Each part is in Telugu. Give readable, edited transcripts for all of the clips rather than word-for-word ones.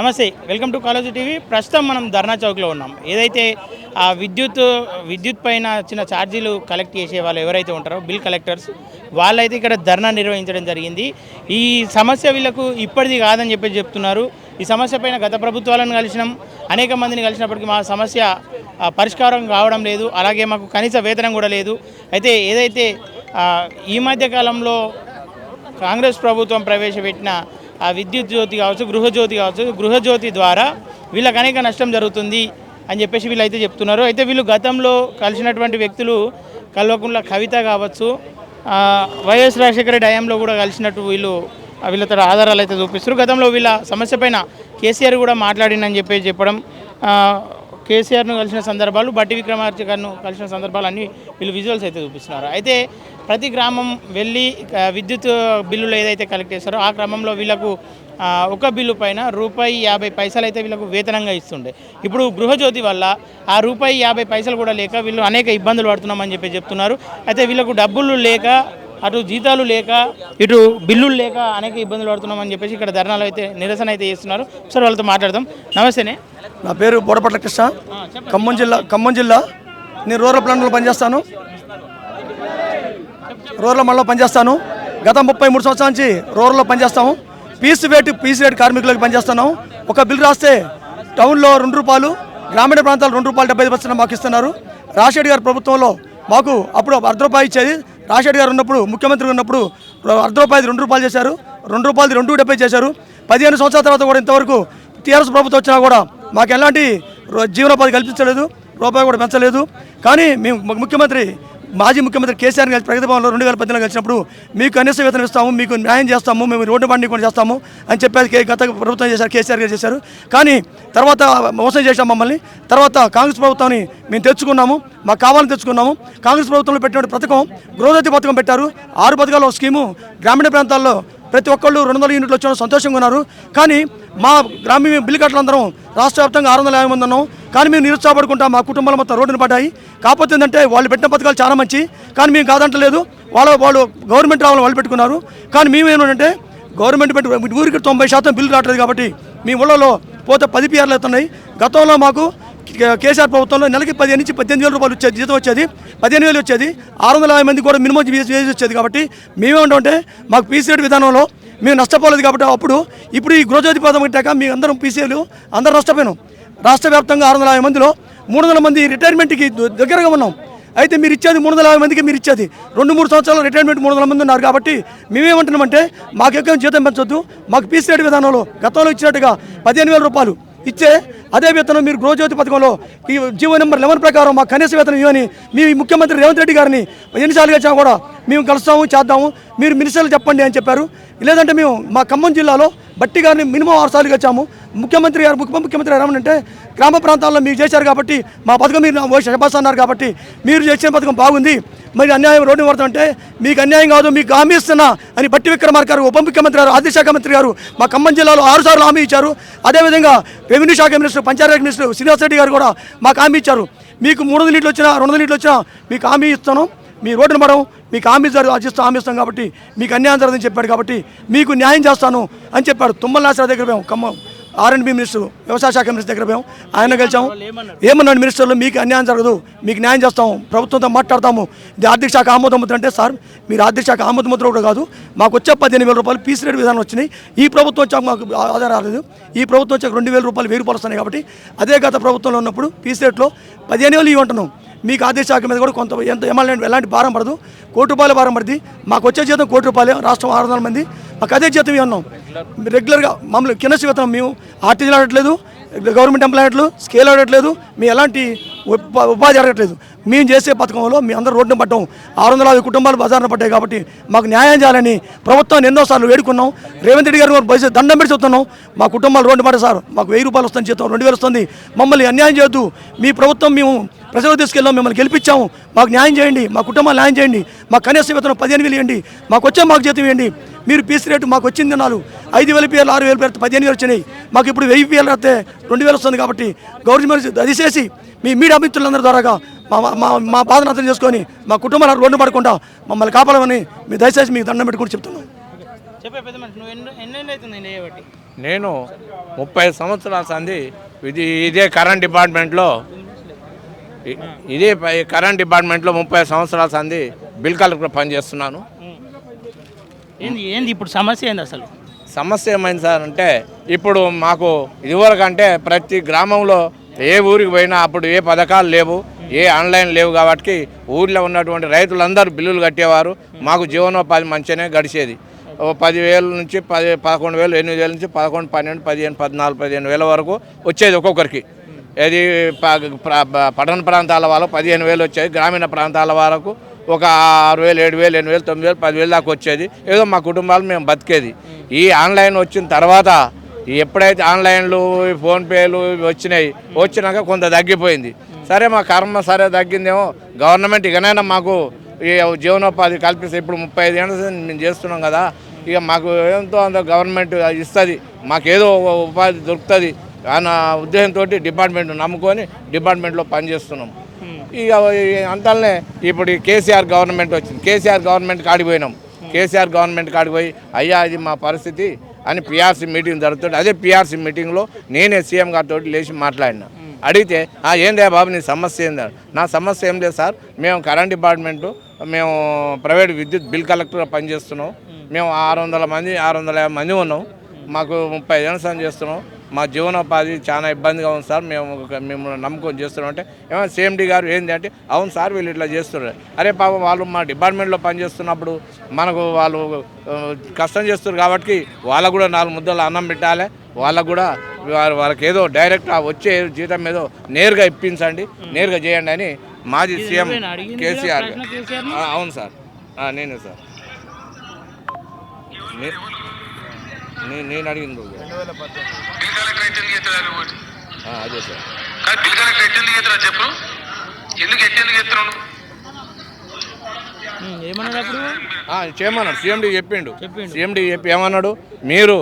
నమస్తే, వెల్కమ్ టు కాలేజీ టీవీ. ప్రస్తుతం మనం ధర్నా చౌక్లో ఉన్నాం. ఏదైతే ఆ విద్యుత్ పైన చిన్న ఛార్జీలు కలెక్ట్ చేసే వాళ్ళు ఎవరైతే ఉంటారో బిల్ కలెక్టర్స్ వాళ్ళైతే ఇక్కడ ధర్నా నిర్వహించడం జరిగింది. ఈ సమస్య వీళ్ళకు ఇప్పటిది కాదని చెప్తున్నారు. ఈ సమస్య పైన గత ప్రభుత్వాలను కలిసినాం, అనేక మందిని కలిసినప్పటికీ మా సమస్య పరిష్కారం కావడం లేదు, అలాగే మాకు కనీస వేతనం కూడా లేదు. అయితే ఏదైతే ఈ మధ్య కాలంలో కాంగ్రెస్ ప్రభుత్వం ప్రవేశపెట్టిన ఆ విద్యుత్ జ్యోతి కావచ్చు, గృహజ్యోతి ద్వారా వీళ్ళకి అనేక నష్టం జరుగుతుంది అని చెప్పేసి వీళ్ళైతే చెప్తున్నారు. అయితే వీళ్ళు గతంలో కలిసినటువంటి వ్యక్తులు కల్వకుంట్ల కవిత కావచ్చు, వైఎస్ రాజశేఖర హయాంలో కూడా కలిసినట్టు వీళ్ళతో ఆధారాలు అయితే చూపిస్తారు. గతంలో వీళ్ళ సమస్య పైన కేసీఆర్ కూడా మాట్లాడిందని చెప్పడం, కేసీఆర్ను కలిసిన సందర్భాలు, బట్టి విక్రమార్క గారిను కలిసిన సందర్భాలు అన్నీ వీళ్ళు విజువల్స్ అయితే చూపిస్తున్నారు. అయితే ప్రతి గ్రామం వెళ్ళి విద్యుత్ బిల్లులు ఏదైతే కలెక్ట్ చేస్తారో ఆ క్రమంలో వీళ్ళకు ఒక బిల్లు పైన ₹50 అయితే వీళ్ళకు వేతనంగా ఇస్తుండే. ఇప్పుడు గృహజ్యోతి వల్ల ఆ ₹50 కూడా లేక వీళ్ళు అనేక ఇబ్బందులు పడుతున్నామని చెప్తున్నారు. అయితే వీళ్ళకు డబ్బులు లేక, అటు జీతాలు లేక, ఇటు బిల్లులు లేక అనేక ఇబ్బందులు పడుతున్నామని చెప్పేసి ఇక్కడ ధర్నాలు అయితే నిరసన అయితే చేస్తున్నారు. ఒకసారి వాళ్ళతో మాట్లాడదాం. నమస్తేనే, నా పేరు బోడపట్ల కృష్ణ, ఖమ్మం జిల్లా. నేను రూరల్ ప్లాంట్లో పనిచేస్తాను, రూరల్ మండలంలో పనిచేస్తాను. గత 33 సంవత్సరాల నుంచి రూరల్లో పనిచేస్తాము. పీసీ వేట్ కార్మికులకు పనిచేస్తున్నాము. ఒక బిల్ రాస్తే టౌన్లో ₹2, గ్రామీణ ప్రాంతాలు ₹2.75 మాకు ఇస్తున్నారు. రాజశేఖర్ గారి ప్రభుత్వంలో మాకు అప్పుడు ₹1 ఇచ్చేది. రాజశేఖర్ గారు ఉన్నప్పుడు, ముఖ్యమంత్రి ఉన్నప్పుడు ₹1 ₹2 చేశారు, ₹2 2.70 చేశారు. 15 సంవత్సరాల తర్వాత కూడా ఇంతవరకు టీఆర్ఎస్ ప్రభుత్వం వచ్చినా కూడా మాకు ఎలాంటి జీవనోపాధి కల్పించలేదు, రూపాయి కూడా పెంచలేదు. కానీ మేము మాజీ ముఖ్యమంత్రి కేసీఆర్ గారి ప్రగతి భవన్లో 2014 కలిసినప్పుడు మీకు కనీస వేతనం ఇస్తాము, మీకు న్యాయం చేస్తాము, మేము రోడ్డు బండి కూడా చేస్తాము అని చెప్పేసి గత ప్రభుత్వం చేశారు, కేసీఆర్ గారు చేశారు. కానీ తర్వాత మోసం చేశాం మమ్మల్ని. తర్వాత కాంగ్రెస్ ప్రభుత్వాన్ని మేము తెచ్చుకున్నాము, మాకు కావాలని తెచ్చుకున్నాము. కాంగ్రెస్ ప్రభుత్వంలో పెట్టిన పథకం గృహజ్యోతి పథకం పెట్టారు. 6 పథకాల స్కీము గ్రామీణ ప్రాంతాల్లో ప్రతి ఒక్కళ్ళు 200 యూనిట్లు వచ్చిన సంతోషంగా ఉన్నారు. కానీ మా గ్రామీణ బిల్లు కట్టలందరం రాష్ట్ర వ్యాప్తంగా 650 మంది ఉన్నాం. కానీ మేము నిరుత్సాహపడుకుంటాం, మా కుటుంబాలు మొత్తం రోడ్డున పడ్డాయి. కాకపోతే ఏంటంటే వాళ్ళు పెట్టిన పథకాలు చాలా మంచి, కానీ మేము కాదంటలేదు. వాళ్ళు గవర్నమెంట్ రావాలని వాళ్ళు పెట్టుకున్నారు. కానీ మేము ఏంటంటే గవర్నమెంట్ ఊరికి 90% బిల్లు రావట్లేదు. కాబట్టి మీ ఊళ్ళలో పోతే 10 PRలు అవుతున్నాయి. గతంలో మాకు కేసీఆర్ ప్రభుత్వంలో నెలకి 15 నుంచి 18,000 వచ్చేది, జీతం వచ్చేది 15,000 వచ్చేది. 650 మంది కూడా మినిమం వేజ్ వచ్చేది. కాబట్టి మేమేమంటే మాకు పీసీ విధానంలో మేము నష్టపోలేదు. కాబట్టి ఇప్పుడు ఈ గృహజ్యోతి పథకం పెట్టాక మీ అందరం పీసీలు అందరూ నష్టపోయినాం. రాష్ట్ర వ్యాప్తంగా 650 మందిలో 300 మంది రిటైర్మెంట్కి దగ్గరగా ఉన్నాం. అయితే మీరు ఇచ్చేది 350 మందికి, మీరు ఇచ్చేది 2-3 సంవత్సరాల రిటైర్మెంట్ 300 మంది ఉన్నారు. కాబట్టి మేమేమంటున్నామంటే మాకు ఎక్కువ జీతం పెంచొద్దు, మాకు పీసీ విధానంలో గతంలో ఇచ్చినట్టుగా ₹15,000 ఇచ్చే అదే వేతనం మీరు గృహజ్యోతి పథకంలో ఈ జీవో నెంబర్ 11 ప్రకారం మాకు కనీస వేతనం ఇవ్వని మీ ముఖ్యమంత్రి రేవంత్ రెడ్డి గారిని ఎన్నిసార్లు వచ్చినా కూడా మేము కలుస్తాము, చేద్దాము, మీరు మినిస్టర్లు చెప్పండి అని చెప్పారు. లేదంటే మేము మా ఖమ్మం జిల్లాలో బట్టి గారిని మినిమం 6 సార్లు వచ్చాము. ఉప ముఖ్యమంత్రి ఏమంటే గ్రామ ప్రాంతాల్లో మీరు చేశారు కాబట్టి మా పథకం మీరు శబాస్ అన్నారు కాబట్టి మీరు చేసిన పథకం బాగుంది, మరి అన్యాయం రోడ్డు పడుతుంటే మీకు అన్యాయం కాదు, మీకు హామీ ఇస్తున్నా అని బట్టి విక్రమార్క గారు, ఉప ముఖ్యమంత్రి గారు, ఆర్థిక శాఖ మంత్రి గారు మా ఖమ్మం జిల్లాలో 6 సార్లు హామీ ఇచ్చారు. అదేవిధంగా రెవెన్యూ శాఖ మినిస్టర్, పంచాయతీ మినిస్టర్ శ్రీనివాస్ రెడ్డి గారు కూడా మాకు హామీ ఇచ్చారు. మీకు 300 లీటర్లు వచ్చినా 200 లీటర్లు వచ్చినా మీకు హామీ ఇస్తాను, మీ రోడ్డును పడడం మీకు హామీ ఇస్తాం కాబట్టి మీకు అన్యాయం జరగదని చెప్పాడు. కాబట్టి మీకు న్యాయం చేస్తాను అని చెప్పాడు. తుమ్మల నాగేశ్వరరావు దగ్గర మేము ఖమ్మం R&B మినిస్టర్, వ్యవసాయ శాఖ మినిస్టర్ దగ్గర మేము ఆయన గెలిచాము. ఏమన్నాడు మినిస్టర్లు, మీకు అన్యాయం జరగదు, మీకు న్యాయం చేస్తాము, ప్రభుత్వంతో మాట్లాడతాము, ఇది ఆర్థిక శాఖ ఆమోద ముద్ర. అంటే సార్ మీరు ఆర్థిక శాఖ ఆమోద ముద్ర కూడా కాదు, మాకు వచ్చే ₹15,000 పీసీ రేట్ విధానం వచ్చినాయి. ఈ ప్రభుత్వం వచ్చాక మాకు ఆధారం రాలేదు. ఈ ప్రభుత్వం వచ్చాక ₹2,000 ₹1,000 వస్తున్నాయి. కాబట్టి అదే గత ప్రభుత్వంలో ఉన్నప్పుడు పీసీ రేట్లో 15,000 ఇవ్వంటున్నాం. మీకు ఆర్థిక శాఖ మీద కూడా కొంత ఎలాంటి భారం పడదు, ₹1,00,00,000 భారం పడుతుంది. మాకు వచ్చే జీతం ₹1,00,00,000, రాష్ట్రం 600 మంది, మాకు అదే జీతం ఇవ్వన్నాం. రెగ్యులర్గా మమ్మల్ని కింద వేతనం మేము ఆర్టీజీలు ఆడట్లేదు, గవర్నమెంట్ ఎంప్లాయ్ ఆడట్లేదు, స్కేల్ ఆడట్లేదు, మీ ఎలాంటి ఉపాధి అడగట్లేదు. మేము చేసే పథకంలో మీ అందరూ రోడ్డును పడ్డాం. 650 కుటుంబాలు బజార్న పడ్డాయి. కాబట్టి మాకు న్యాయం చేయాలని ప్రభుత్వాన్ని ఎన్నోసార్లు వేడుకున్నాం. రేవంత్ రెడ్డి గారు దండం పెట్టి చెప్తున్నాం, మా కుటుంబాలు రోడ్డు పడ్డాయి సార్, మాకు ₹1000 వస్తుంది జీతం, 2,000 వస్తుంది, మమ్మల్ని అన్యాయం చేయొద్దు, మీ ప్రభుత్వం మేము ప్రజలకు తీసుకెళ్ళాం, మిమ్మల్ని గెలిపించాము, మాకు న్యాయం చేయండి, మా కుటుంబాలు న్యాయం చేయండి, మాకు కనీస వేతనం 15,000 ఇవ్వండి, మాకు జీతం ఇవ్వండి. మీరు పీసీ రేటు మాకు వచ్చింది 5,000 PRలు 6,000 PRలు 15,000 వచ్చినాయి. మాకు ఇప్పుడు 1000 PRలు వస్తే 2,000 వస్తుంది. కాబట్టి గవర్నమెంట్ అది చేసి మీ మీడియా మిత్రులందరి ద్వారాగా మా బాధను అర్థం చేసుకొని మా కుటుంబాలు రోడ్డు పడకుండా మమ్మల్ని కాపాడమని మీ దయచేసి మీకు దండం పెట్టుకుని చెప్తున్నాను. చెప్పే పెద్ద మనిషి, నువ్వు ఎన్ని అవుతుంది? నేను 30 సంవత్సరాల సంది ఇదే కరెంట్ డిపార్ట్మెంట్లో కరెంట్ డిపార్ట్మెంట్లో 30 సంవత్సరాల సంది బిల్ కలెక్టర్ పనిచేస్తున్నాను. ఏంది ఇప్పుడు సమస్య ఏంది అసలు? సమస్య ఏమైంది సార్ అంటే ఇప్పుడు మాకు ఇదివరకు అంటే ప్రతి గ్రామంలో ఏ ఊరికి పోయినా అప్పుడు ఏ పథకాలు లేవు, ఏ ఆన్లైన్ లేవు కాబట్టి ఊళ్ళో ఉన్నటువంటి రైతులందరూ బిల్లులు కట్టేవారు. మాకు జీవనోపాధి మంచిగానే గడిచేది. 10,000 నుంచి 11,000, 8,000 నుంచి 11, 12, 15, 14, 15,000 వరకు వచ్చేది ఒక్కొక్కరికి. ఇది పట్టణ ప్రాంతాల వాళ్ళకు 15,000 వచ్చేది. గ్రామీణ ప్రాంతాల వరకు ఒక 6,000, 7,000, 8,000, 9,000, 10,000 దాకా వచ్చేది. ఏదో మా కుటుంబాలు మేము బతికేది. ఈ ఆన్లైన్ వచ్చిన తర్వాత ఎప్పుడైతే ఆన్లైన్లు ఫోన్పేలు వచ్చినాక కొంత తగ్గిపోయింది. సరే మా కర్మ సరే తగ్గిందేమో, గవర్నమెంట్ ఇకనైనా మాకు ఈ జీవనోపాధి కల్పిస్తే ఇప్పుడు 35 ఏళ్ళ మేము చేస్తున్నాం కదా, ఇక మాకు ఎంతో అంత గవర్నమెంట్ ఇస్తుంది, మాకేదో ఉపాధి దొరుకుతుంది అన్న ఉద్దేశంతో డిపార్ట్మెంట్ నమ్ముకొని డిపార్ట్మెంట్లో పనిచేస్తున్నాం. ఇక అంతలోనే ఇప్పుడు కేసీఆర్ గవర్నమెంట్ వచ్చింది. కేసీఆర్ గవర్నమెంట్ కాడికి పోయినాం. కేసీఆర్ గవర్నమెంట్ కాడికి పోయి అయ్యా ఇది మా పరిస్థితి అని పిఆర్సీ మీటింగ్ జరుగుతుంది. అదే పిఆర్సీ మీటింగ్లో నేనే సీఎం గారితో లేచి మాట్లాడినా. అడిగితే ఏందే బాబు నీ సమస్య ఏందా? నా సమస్య ఏం లేదు సార్, మేము కరెంట్ డిపార్ట్మెంటు మేము ప్రైవేట్ విద్యుత్ బిల్ కలెక్టర్గా పనిచేస్తున్నాం. మేము 650 మంది ఉన్నాం. మాకు 35 ఏళ్ళ సార్ చేస్తున్నాం. మా జీవనోపాధి చాలా ఇబ్బందిగా ఉంది సార్, మేము నమ్ముకొని చేస్తున్నాం అంటే ఏమైనా సిఎండి గారు ఏంటి అంటే అవును సార్ వీళ్ళు ఇట్లా చేస్తున్నారు. అరే పాపం వాళ్ళు మా డిపార్ట్మెంట్లో పనిచేస్తున్నప్పుడు మనకు వాళ్ళు కష్టం చేస్తారు కాబట్టి వాళ్ళకు కూడా 4 ముద్దలు అన్నం పెట్టాలి. వాళ్ళకు కూడా వాళ్ళకి ఏదో డైరెక్ట్ వచ్చే జీతం ఏదో నేరుగా ఇప్పించండి, నేరుగా చేయండి అని మాజీ సీఎం కేసీఆర్. అవును సార్, నేనే సార్, నేను అడిగింది అదే సార్. చేయమన్నాడు సీఎండీ చెప్పిండు. సీఎండీ చెప్పి ఏమన్నాడు, మీరు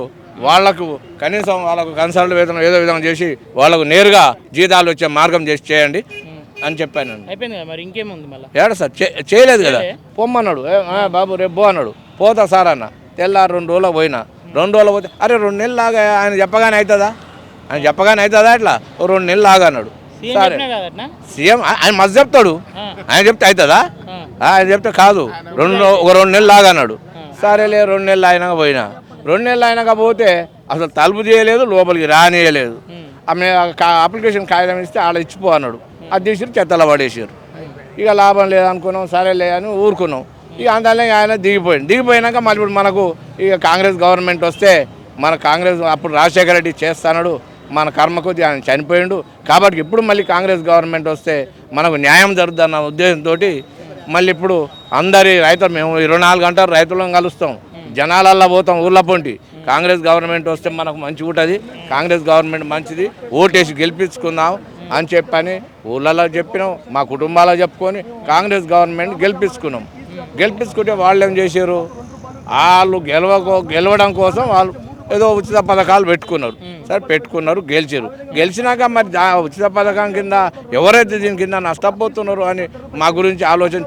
వాళ్లకు కనీసం వాళ్ళకు కన్సల్ట్ వేతనం ఏదో విధంగా చేసి వాళ్ళకు నేరుగా జీతాలు వచ్చే మార్గం చేసి చేయండి అని చెప్పాను. ఏడా సార్ చేయలేదు కదా, పొమ్మన్నాడు. బాబు రేపు పో అన్నాడు. పోతా సార్ అన్న. తెల్లారు 2 రోజులు పోయినా. 2 రోజులు పోతే అరే 2 నెలలు లాగా ఆయన చెప్పగానే అవుతుందా, ఇట్లా 2 నెలలు లాగా అన్నాడు. సరే సీఎం ఆయన మస్తు చెప్తాడు, ఆయన చెప్తే అవుతుందా? ఆయన చెప్తే కాదు, 2 నెలలు లాగా అన్నాడు. సరేలే 2 నెలలు అయినాక పోయినా. 2 నెలలు అయినాక పోతే అసలు తలుపు చేయలేదు, లోపలికి రానియలేదు. ఆమె అప్లికేషన్ కాగితం ఇస్తే ఆడ ఇచ్చిపో అన్నాడు. అది తీసి చెత్తలో పడేసారు. ఇక లాభం లేదనుకున్నాం, సరేలే అని ఊరుకున్నాం. ఇక అందులో ఆయన దిగిపోయినాక మళ్ళీ ఇప్పుడు మనకు ఇక కాంగ్రెస్ గవర్నమెంట్ వస్తే మన కాంగ్రెస్ అప్పుడు రాజశేఖర రెడ్డి చేస్తాడు, మన కర్మ కొద్ది ఆయన చనిపోయిండు కాబట్టి ఇప్పుడు మళ్ళీ కాంగ్రెస్ గవర్నమెంట్ వస్తే మనకు న్యాయం జరుగుతుందన్న ఉద్దేశంతో మళ్ళీ ఇప్పుడు అందరి రైతులు మేము 24 గంటలు రైతులను కలుస్తాం, జనాలల్లో పోతాం ఊళ్ళ పొంటి. కాంగ్రెస్ గవర్నమెంట్ వస్తే మనకు మంచిగా ఉంటుంది, కాంగ్రెస్ గవర్నమెంట్ మంచిది, ఓటేసి గెలిపించుకుందాం అని చెప్పని ఊళ్ళలో చెప్పినాం, మా కుటుంబాల్లో చెప్పుకొని కాంగ్రెస్ గవర్నమెంట్ గెలిపించుకుంటే వాళ్ళు ఏం చేశారు, వాళ్ళు గెలవడం కోసం వాళ్ళు ఏదో ఉచిత పథకాలు పెట్టుకున్నారు. సరే పెట్టుకున్నారు, గెలిచినాక మరి ఉచిత పథకం కింద ఎవరైతే దీని కింద నష్టపోతున్నారు అని మా గురించి ఆలోచన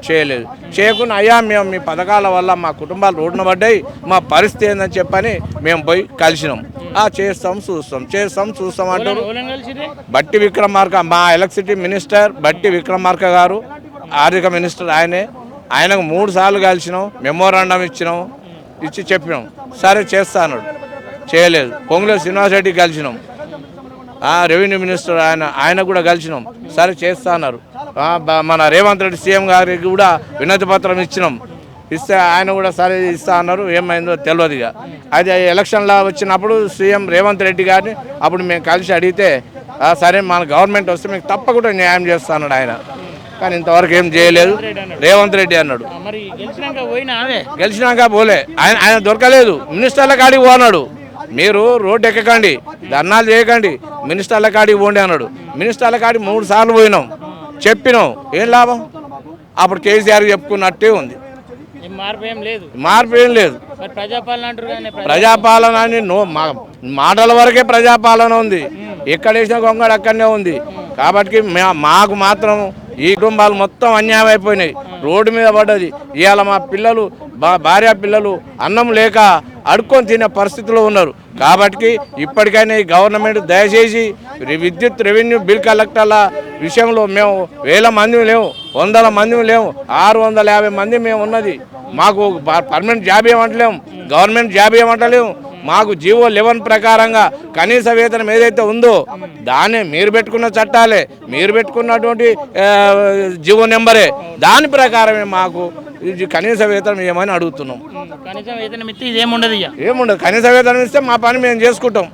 చేయకుండా అయ్యా మేము మీ పథకాల వల్ల మా కుటుంబాలు రోడ్డున పడ్డాయి, మా పరిస్థితి ఏందని చెప్పని మేము పోయి కలిసినాం. చేస్తాం చూస్తాం అంటారు. బట్టి విక్రమార్క మా ఎలక్ట్రిసిటీ మినిస్టర్ బట్టి విక్రమార్క గారు, ఆర్థిక మినిస్టర్ ఆయనకు 3 సార్లు కలిసినాం, మెమోరాండం ఇచ్చి చెప్పినాం. సరే చేస్తా అన్నాడు, చేయలేదు. పొంగులేటి శ్రీనివాసరెడ్డి కలిసినాం, రెవెన్యూ మినిస్టర్ ఆయన కూడా కలిసినాం, సరే చేస్తా అన్నారు. మన రేవంత్ రెడ్డి సీఎం గారికి కూడా వినతి పత్రం ఇస్తే ఆయన కూడా సరే ఇస్తా అన్నారు. ఏమైందో తెలియదు. ఇక అది ఎలక్షన్లో వచ్చినప్పుడు సీఎం రేవంత్ రెడ్డి గారిని అప్పుడు మేము కలిసి అడిగితే సరే మన గవర్నమెంట్ వస్తే మీకు తప్పకుండా న్యాయం చేస్తా అన్నాడు ఆయన. కానీ ఇంతవరకు ఏం చేయలేదు. రేవంత్ రెడ్డి అన్నాడు, గెలిచినాక పోలే, ఆయన దొరకలేదు. మినిస్టర్ల కాడికి పోన్నాడు, మీరు రోడ్డు ఎక్కకండి, ధర్నాలు చేయకండి, మినిస్టర్ల కాడికి పోండి అన్నాడు. మినిస్టర్ల కాడికి 3 సార్లు పోయినాం, చెప్పినాం, ఏం లాభం? అప్పుడు కేసీఆర్ చెప్పుకున్నట్టే ఉంది, మార్పు ఏం లేదు. ప్రజాపాలన అని మాటల వరకే ప్రజాపాలన ఉంది, ఎక్కడేసిన గొంగడు అక్కడనే ఉంది. కాబట్టి మాకు మాత్రం ఈ కుటుంబాలు మొత్తం అన్యాయం అయిపోయినాయి, రోడ్డు మీద పడ్డది. ఇవాళ మా పిల్లలు భార్య పిల్లలు అన్నం లేక అడుక్కొని తినే పరిస్థితిలో ఉన్నారు. కాబట్టి ఇప్పటికైనా ఈ గవర్నమెంట్ దయచేసి విద్యుత్ రెవెన్యూ బిల్ కలెక్టర్ల విషయంలో మేము 1000 మంది లేవు, 100 మంది లేవు, 650 మంది మేము ఉన్నది. మాకు పర్మనెంట్ జాబ్ ఏమంటలేము, గవర్నమెంట్ జాబ్ ఏమంటలేము. మాకు జీవో 11 ప్రకారంగా కనీస వేతనం ఏదైతే ఉందో దాన్ని మీరు పెట్టుకున్న చట్టాలే, మీరు పెట్టుకున్నటువంటి జీవో నెంబరే, దాని ప్రకారమే మాకు కనీస వేతనం ఏమని అడుగుతున్నాం. కనీసం వేతనం ఇస్తే ఇదేముండదు, ఏముండదు. కనీస వేతనం ఇస్తే మా పని మేము చేసుకుంటాం,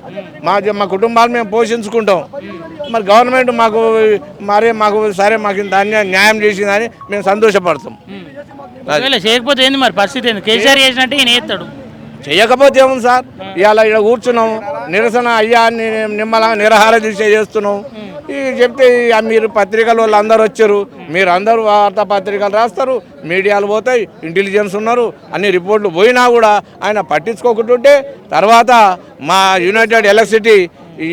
మా కుటుంబాలు మేము పోషించుకుంటాం. మరి గవర్నమెంట్ మాకు సరే మాకు ఇంత న్యాయం చేసిందని మేము సంతోషపడతాం. చేయకపోతే ఏంది మరి పరిస్థితి ఏంది? కేసీఆర్ చేసినట్టే ఈయన చేస్తాడు. చేయకపోతే ఏముంది సార్, ఇవాళ ఇక్కడ కూర్చున్నాం, నిరసన అయ్యా నిమ్మలంగా నిరాహార దీక్ష చేస్తున్నాం. ఇవి చెప్తే మీరు పత్రికల వాళ్ళు అందరు వచ్చారు, మీరు అందరూ వార్తాపత్రికలు రాస్తారు, మీడియాలు పోతాయి, ఇంటెలిజెన్స్ ఉన్నారు, అన్ని రిపోర్ట్లు పోయినా కూడా ఆయన పట్టించుకోకుంటుంటే తర్వాత మా యునైటెడ్ ఎలక్ట్రిసిటీ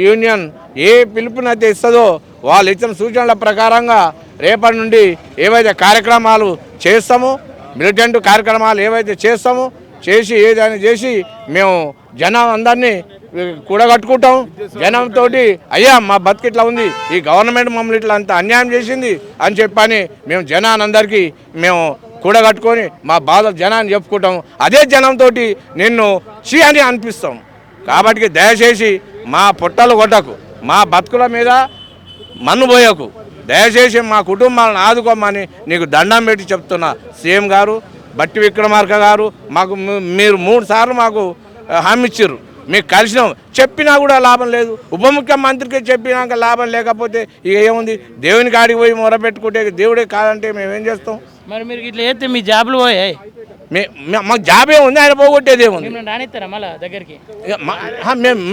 యూనియన్ ఏ పిలుపునైతే ఇస్తుందో వాళ్ళు ఇచ్చిన సూచనల ప్రకారంగా రేపటి నుండి ఏవైతే కార్యక్రమాలు చేస్తామో, మిలిటెంట్ కార్యక్రమాలు ఏవైతే చేస్తామో చేసి ఏదైనా చేసి మేము జనం అందరినీ కూడగట్టుకుంటాం. జనంతో అయ్యా మా బతికిట్లా ఉంది, ఈ గవర్నమెంట్ మమ్మల్ని ఇట్లా అంత అన్యాయం చేసింది అని చెప్పని మేము జనానందరికీ మేము కూడగట్టుకొని మా బాధ జనాన్ని చెప్పుకుంటాం. అదే జనంతో నిన్ను చీ అని అనిపిస్తాం. కాబట్టి దయచేసి మా పొట్టలు కొట్టకు, మా బతుకుల మీద మన్ను పోయకు, దయచేసి మా కుటుంబాలను ఆదుకోమని నీకు దండం పెట్టి చెప్తున్నా. సీఎం గారు బట్టి విక్రమార్క గారు మాకు మీరు 3 సార్లు మాకు హామీ ఇచ్చారు, మీకు కలిసినాం, చెప్పినా కూడా లాభం లేదు. ఉప ముఖ్యమంత్రికి చెప్పినాక లాభం లేకపోతే ఇక ఏముంది, దేవుని కాడికి పోయి మొరపెట్టుకుంటే దేవుడే కాదంటే మేమేం చేస్తాం? మరి మీరు ఇట్లా చేస్తే మీ జాబ్లు పోయాయి, మాకు జాబ్ ఏముంది, ఆయన పోగొట్టేది ఏముంది? రానిస్తారా మళ్ళీ దగ్గరికి?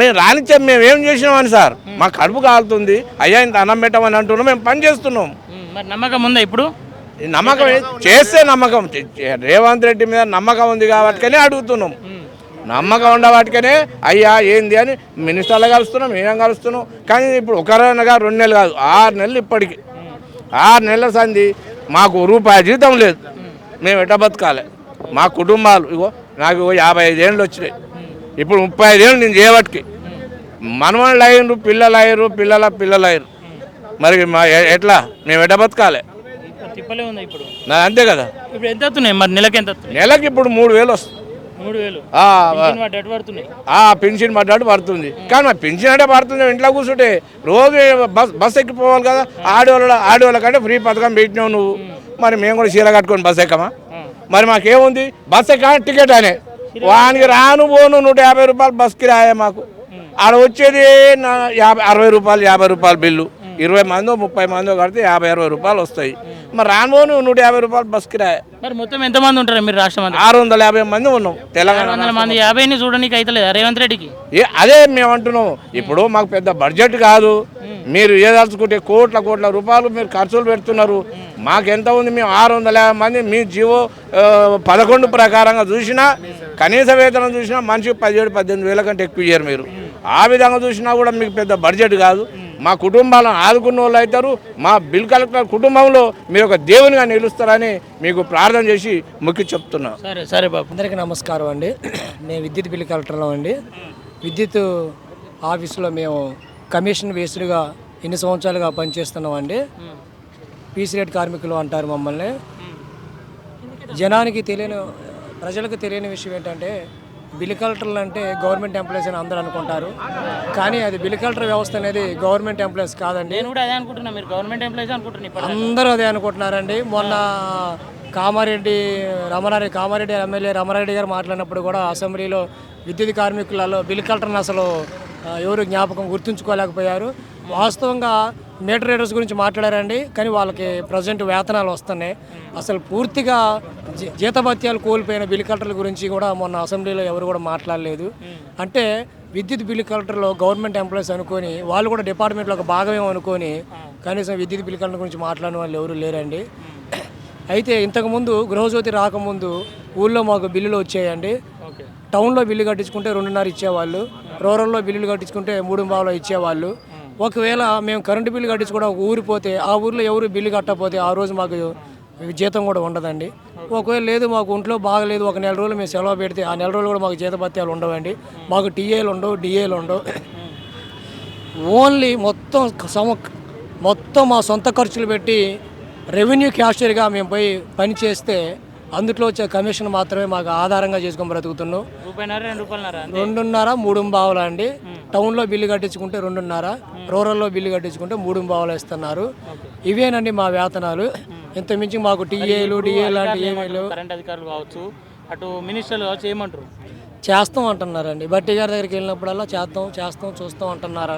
మేము రానిచ్చే మేము ఏం చేసినామని సార్, మా కడుపు కాలుతుంది, అయ్యా ఇంత అన్నం పెట్టమని అంటున్నాం, మేము పని చేస్తున్నాం. మరి నమ్మకం ఉందా ఇప్పుడు? నమ్మకం చేస్తే నమ్మకం, రేవంత్ రెడ్డి మీద నమ్మకం ఉంది కాబట్టికనే అడుగుతున్నాం. నమ్మకం ఉండవాటికనే అయ్యా ఏంది అని మినిస్టర్లు కలుస్తున్నాం, మేమేం కలుస్తున్నాం. కానీ ఇప్పుడు ఒకరైనా 2 నెలలు కాదు, 6 నెలలు, ఇప్పటికి 6 నెలల సంది మాకు రూపాయి జీతం లేదు. మేము ఎట్ట బతకాలి? మా కుటుంబాలు ఇగో నాకు 55 ఏళ్ళు వచ్చినాయి, ఇప్పుడు 35 ఏళ్ళు నేను చేయబట్టుకి. మనవాళ్ళు అయ్యారు, పిల్లలు అయ్యారు, పిల్లలు అయ్యారు. మరి ఎట్లా మేము ఎట్ట బతకాలి? తిప్పలే ఉంది ఇప్పుడు. అంతే కదా. ఇప్పుడు ఎంత వస్తున్నాయి మరి నెలకి? ఎంత వస్తుంది? నెలకి ఇప్పుడు 3000 వస్తుంది. 3000 పెన్షన్ పడ్డాడు పడుతుంది. కానీ మా పెన్షన్ అంటే పడుతుంది, ఇంట్లో కూర్చుంటే రోజు బస్ ఎక్కిపోవాలి కదా. ఆడవాళ్ళ కంటే ఫ్రీ పథకం పెట్టినావు నువ్వు, మరి మేము కూడా చీర కట్టుకొని బస్ ఎక్కమా? మరి మాకేముంది, బస్ ఎక్క టికెట్ అనే వానికి రాను పోను 150 రూపాయలు బస్ కిరాయే మాకు. ఆడ వచ్చేది 60 రూపాయలు, 50 రూపాయలు బిల్లు. 20 మందో 30 మందో కడితే 50-60 రూపాయలు వస్తాయి. మరి రాను 150 రూపాయలు బస్ కిరాయి. మరి మొత్తం ఎంతమంది ఉంటారు మీరు రాష్ట్రం? 650 మంది ఉన్నాం తెలంగాణ. 600 మంది 50ని చూడడానికి అయితే రేవంత్ రెడ్డికి. అదే మేము అంటున్నాం, ఇప్పుడు మాకు పెద్ద బడ్జెట్ కాదు, మీరు ఏదలుచుకుంటే కోట్ల రూపాయలు మీరు ఖర్చులు పెడుతున్నారు. మాకు ఎంత ఉంది, మేము 650 మంది. మీ జీవో 11 ప్రకారంగా చూసినా, కనీస వేతనం చూసినా మనిషికి 17-18 వేల కంటే ఎక్కువ ఇయ్యారు మీరు. ఆ విధంగా చూసినా కూడా మీకు పెద్ద బడ్జెట్ కాదు. మా కుటుంబాలను ఆదుకున్న వాళ్ళు అవుతారు. మా బిల్ కలెక్టర్ కుటుంబంలో మీరు ఒక దేవునిగా నిలుస్తారని మీకు ప్రార్థన చేసి మొక్కి చెప్తున్నా. సరే బాబు. అందరికీ నమస్కారం అండి. మేము విద్యుత్ బిల్ కలెక్టర్లో అండి. విద్యుత్ ఆఫీసులో మేము కమిషన్ బేస్డ్గా ఎన్ని సంవత్సరాలుగా పనిచేస్తున్నామండి. పీసీ రేట్ కార్మికులు అంటారు మమ్మల్ని. ప్రజలకు తెలియని విషయం ఏంటంటే, బిల్ కలెక్టర్లు అంటే గవర్నమెంట్ ఎంప్లాయీస్ అని అందరూ అనుకుంటారు. కానీ అది బిల్ కలెక్టర్ వ్యవస్థ అనేది గవర్నమెంట్ ఎంప్లాయీస్ కాదండి. నేను కూడా అదే అనుకుంటున్నా, మీరు గవర్నమెంట్ ఎంప్లాయీస్ అనుకుంటున్నారు. అందరూ అదే అనుకుంటున్నారండి. మొన్న కామారెడ్డి ఎమ్మెల్యే రామారెడ్డి గారు మాట్లాడినప్పుడు కూడా అసెంబ్లీలో విద్యుత్ కార్మికులలో బిల్ కలెక్టర్ని అసలు ఎవరు గుర్తుంచుకోలేకపోయారు. వాస్తవంగా మీటర్ రీడర్స్ గురించి మాట్లాడారండి, కానీ వాళ్ళకి ప్రజెంట్ వేతనాలు వస్తున్నాయి. అసలు పూర్తిగా జీతభత్యాలు కోల్పోయిన బిల్ కలెక్టర్ల గురించి కూడా మొన్న అసెంబ్లీలో ఎవరు కూడా మాట్లాడలేదు. అంటే విద్యుత్ బిల్ కలెక్టర్లో గవర్నమెంట్ ఎంప్లాయీస్ అనుకొని, వాళ్ళు కూడా డిపార్ట్మెంట్లో ఒక భాగమే అనుకొని కనీసం విద్యుత్ బిల్ కలెక్టర్ గురించి మాట్లాడిన వాళ్ళు ఎవరు లేరండి. అయితే ఇంతకుముందు గృహజ్యోతి రాకముందు ఊళ్ళో మాకు బిల్లులు వచ్చాయండి. టౌన్లో బిల్లు కట్టించుకుంటే 2.5 ఇచ్చేవాళ్ళు, రూరల్లో బిల్లులు కట్టించుకుంటే 3.5 ఇచ్చేవాళ్ళు. ఒకవేళ మేము కరెంటు బిల్లు కట్టించుకోవడం ఊరిపోతే, ఆ ఊరిలో ఎవరు బిల్లు కట్టకపోతే ఆ రోజు మాకు జీతం కూడా ఉండదండి. ఒకవేళ లేదు మాకు ఒంట్లో బాగలేదు ఒక నెల రోజులు మేము సెలవు పెడితే ఆ నెల రోజులు కూడా మాకు జీతభత్యాలు ఉండవండి. మాకు టీఏలు ఉండవు, డిఏలు ఉండవు. ఓన్లీ మొత్తం మా సొంత ఖర్చులు పెట్టి రెవెన్యూ క్యాషియర్గా మేము పోయి పని చేస్తే అందులో వచ్చే కమిషన్ మాత్రమే మాకు ఆధారంగా చేసుకొని బ్రతుకుతున్నాం. ₹2.5-3 అండి. టౌన్లో బిల్లు కట్టించుకుంటే 2.5, రూరల్లో బిల్లు కట్టించుకుంటే 3 ఇస్తున్నారు. ఇవేనండి మా వేతనాలు. ఇంత మించి మాకు టీఏలు డిఏలు లాంటి ఏమీ లేవు. కరెంట్ అధికారులు కావచ్చు, అటు మినిస్టర్లు కావచ్చు, ఏమంటారు? చేస్తాం అంటున్నారండి. బట్టి గారి దగ్గరికి వెళ్ళినప్పుడల్లా చేస్తాం చూస్తాం అంటున్నారు.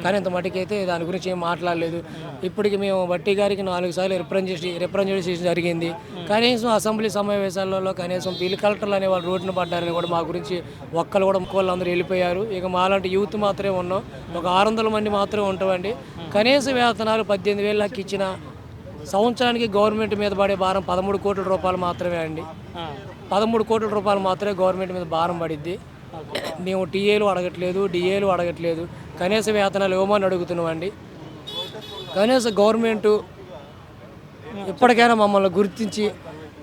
కానీ ఇంత మటుకైతే దాని గురించి ఏం మాట్లాడలేదు. ఇప్పటికి మేము బట్టి గారికి 4 సార్లు రిప్రజెంటేషన్ జరిగింది. కనీసం అసెంబ్లీ సమావేశాలలో కనీసం బిల్ కలెక్టర్లు అనే వాళ్ళు రోడ్డున పడ్డారని కూడా మా గురించి ఒక్కళ్ళు అందరూ వెళ్ళిపోయారు. ఇక మాలాంటి యూత్ మాత్రమే ఉన్నాం. ఒక 600 మంది మాత్రమే ఉంటామండి. కనీస వేతనాలు 18,000 లెక్క ఇచ్చిన సంవత్సరానికి గవర్నమెంట్ మీద పడే భారం ₹13 కోట్ల మాత్రమే అండి. ₹13 కోట్ల మాత్రమే గవర్నమెంట్ మీద భారం పడిద్ది. మేము టీఏలు అడగట్లేదు, డిఏలు అడగట్లేదు, కనీస వేతనాలు ఇవ్వమని అడుగుతున్నామండి. కనీస గవర్నమెంటు ఇప్పటికైనా మమ్మల్ని గుర్తించి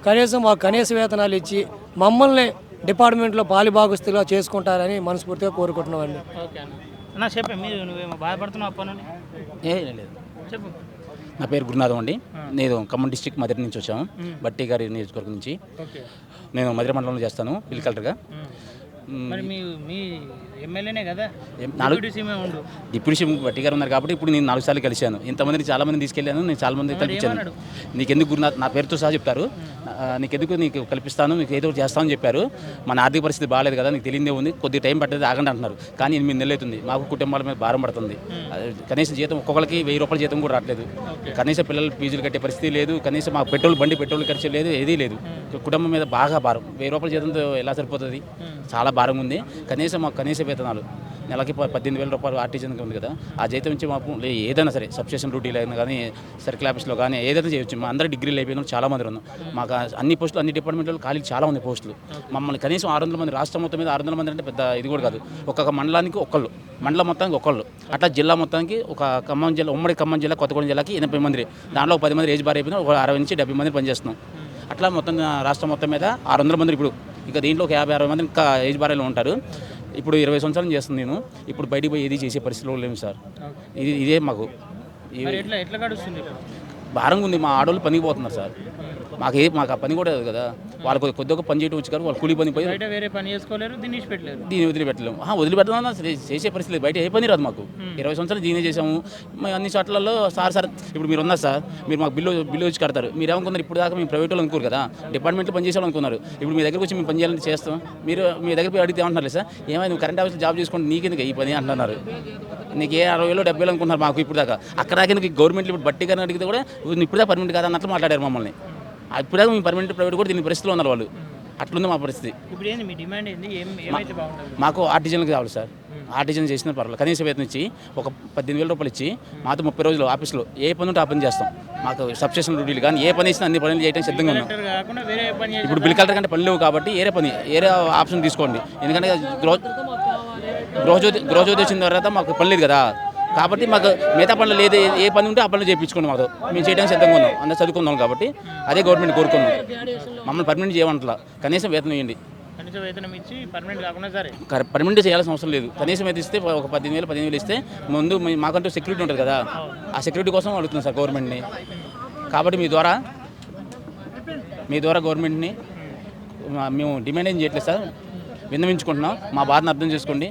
కనీసం మాకు కనీస వేతనాలు ఇచ్చి మమ్మల్ని డిపార్ట్మెంట్లో పాలిభాగస్తులుగా చేసుకుంటారని మనస్ఫూర్తిగా కోరుకుంటున్నామండి. ఓకే అన్న చెప్పే, నువ్వేమో బాధపడుతున్నావు అప్ప నుండి? లేదు, చెప్పు. నా పేరు గురునాథం అండి. నేను ఖమ్మం డిస్ట్రిక్ట్ మధుర నుంచి వచ్చాము, బట్టి గారి నియోజకవర్గం నుంచి. నేను మధుర మండలంలో చేస్తాను బిల్ కలెక్టర్గా. మరి మీ ఎమ్మెల్యేనే కదా, డిప్యూటీ సీఎం బట్టి గారు ఉన్నారు కాబట్టి ఇప్పుడు నేను 4 సార్లు కలిశాను. ఇంతమందిని చాలామంది తీసుకెళ్ళాను, నేను చాలామంది కల్పించాను. నీకెందుకు గురునాథ్ నా పేరుతో సహా చెప్తారు, నీకు కల్పిస్తాను, నీకు ఏదో చేస్తామని చెప్పారు. మన ఆర్థిక పరిస్థితి బాగాలేదు కదా, నీకు తెలియదే ఉంది, కొద్ది టైం పట్టేది ఆగండి అంటున్నారు. కానీ 8 నెలలు అవుతుంది, మాకు కుటుంబాల మీద భారం పడుతుంది. కనీసం జీతం ఒక్కొక్కరికి ₹1000 జీతం కూడా రావట్లేదు. కనీసం పిల్లలు ఫీజులు కట్టే పరిస్థితి లేదు. కనీసం మా పెట్రోల్ ఖర్చు లేదు, ఏదీ లేదు. కుటుంబం మీద బాగా భారం. ₹1000 జీతంతో ఎలా సరిపోతుంది? చాలా భారం ఉంది. కనీసం మాకు కనీస వేతనాలు నెలకి ₹18,000 ఆర్టీజన్గా ఉంది కదా, ఆ జీతం నుంచి మాకు ఏదైనా సరే సబ్స్టేషన్ డ్యూటీలు అయినా కానీ, సర్కిల్ ఆఫీస్లో కానీ ఏదైనా చేయొచ్చు. మా అందరూ డిగ్రీలు అయిపోయిన చాలామంది ఉన్నాం. మాకు అన్ని పోస్టులు, అన్ని డిపార్ట్మెంట్లో ఖాళీలు చాలా ఉంది పోస్టులు. మమ్మల్ని కనీసం 600 మంది, రాష్ట్రం మొత్తం మీద 600 మంది అంటే పెద్ద ఇది కూడా కాదు. ఒక్కొక్క మండలానికి ఒకళ్ళు, మండలం మొత్తానికి ఒకళ్ళు, అట్లా జిల్లా మొత్తానికి ఒక ఖమ్మం జిల్లా, ఉమ్మడి ఖమ్మం జిల్లా, కొత్తగూడెం జిల్లాకి 80 మంది, దాంట్లో 10 మంది ఏజ్ బార్ అయిపోయినా ఒక 60 నుంచి 70 మంది పనిచేస్తున్నాం. అట్లా మొత్తం రాష్ట్రం మొత్తం మీద 600 మంది. ఇప్పుడు ఇక దీంట్లో ఒక 50-60 మంది ఇంకా ఏజ్ బార్లో ఉంటారు. ఇప్పుడు 20 సంవత్సరాలు చేస్తుంది నేను. ఇప్పుడు బయటికి పోయి ఏది చేసే పరిస్థితిలో లేము సార్. ఇదే మాకు భారంగా ఉంది. మా ఆడవాళ్ళు పనికి పోతున్నారు సార్. మాకు ఆ పని కూడా కదా, వాళ్ళకు కొద్దిగా పని చేయడం వచ్చి కానీ వాళ్ళు కూలి పని పోయి వేరే పని చేసుకోలేరు, దీన్ని వదిలిపెట్టలేము. వదిలిపెట్టడం చేసే పరిస్థితి బయట ఏ పని రాదు మాకు. 20 సంవత్సరాలు దీనే చేసాము. అన్ని చోట్లలో సార్ ఇప్పుడు మీరు ఉన్నారు సార్, మీరు మాకు బిల్లు వచ్చి కడతారు. మీరు ఏమనుకున్నారు? ఇప్పుడు దాకా మేము ప్రైవేట్ వాళ్ళు అనుకోరు కదా, డిపార్ట్మెంట్లో పని చేసేవాళ్ళు అనుకున్నారు. ఇప్పుడు మీ దగ్గరకు వచ్చి మేము పని చేయాలని చేస్తాం. మీరు మీ దగ్గర పోయి అడిగితే ఏమంటున్నారు సార్, ఏమైనా నువ్వు కరెంట్ ఆఫీస్లో జాబ్ చేసుకోండి, నీకెందుకు ఈ పని అంటున్నారు. నీకు 60,000-70,000 అనుకుంటున్నారు మాకు ఇప్పుడు దాకా. అక్కడ దాకా గవర్నమెంట్ ఇప్పుడు బట్టి గారిని అడిగితే కూడా ఇప్పుడు దాకా పర్మనెంట్ కాదు అన్నట్లు మాట్లాడారు మమ్మల్ని. ఇప్పుడే మేము పర్మనెంట్ ప్రైవేట్ కూడా దీని పరిస్థితిలో ఉన్నారు వాళ్ళు. అట్లుంది మా పరిస్థితి. మాకు ఆర్టిజన్కి కావాలి సార్. ఆర్టిజన్ చేసిన పర్వాలేదు, కనీస వేతనం ఇచ్చి ఒక ₹18,000 ఇచ్చి మాతో 30 రోజులు ఆఫీస్లో ఏ పని ఉంటే ఆ పని చేస్తాం. మాకు సబ్స్టేషన్ డ్యూటీలు కానీ ఏ పని ఇచ్చినా అన్ని పనులు చేయడం సిద్ధంగా ఉన్నాం. ఇప్పుడు బిల్ కలెక్టర్ కంటే పని లేవు కాబట్టి ఏరే ఆప్షన్ తీసుకోండి. ఎందుకంటే గృహజ్యోతి వచ్చిన తర్వాత మాకు పని లేదు కదా, కాబట్టి మాకు మిగతా పనులు లేదు, ఏ పని ఉంటే ఆ పనులు చేయించుకోండి. మాకు మేము చేయడానికి సిద్ధంగా ఉన్నాం, అందరూ చదువుకుందాం కాబట్టి అదే గవర్నమెంట్ కోరుకున్నాం. మమ్మల్ని పర్మనెంట్ చేయమంటలా, కనీసం వేతనం ఇవ్వండి. పర్మనెంట్ చేయాల్సిన అవసరం లేదు, కనీసం అయితే ఇస్తే ఒక 15,000 ఇస్తే ముందు మాకంటూ సెక్యూరిటీ ఉంటుంది కదా, ఆ సెక్యూరిటీ కోసం అడుగుతున్నాం సార్ గవర్నమెంట్ని. కాబట్టి మీ ద్వారా గవర్నమెంట్ని మేము డిమాండ్ ఏం చేయట్లేదు సార్, విన్నవించుకుంటున్నాం. మా బాధను అర్థం చేసుకోండి.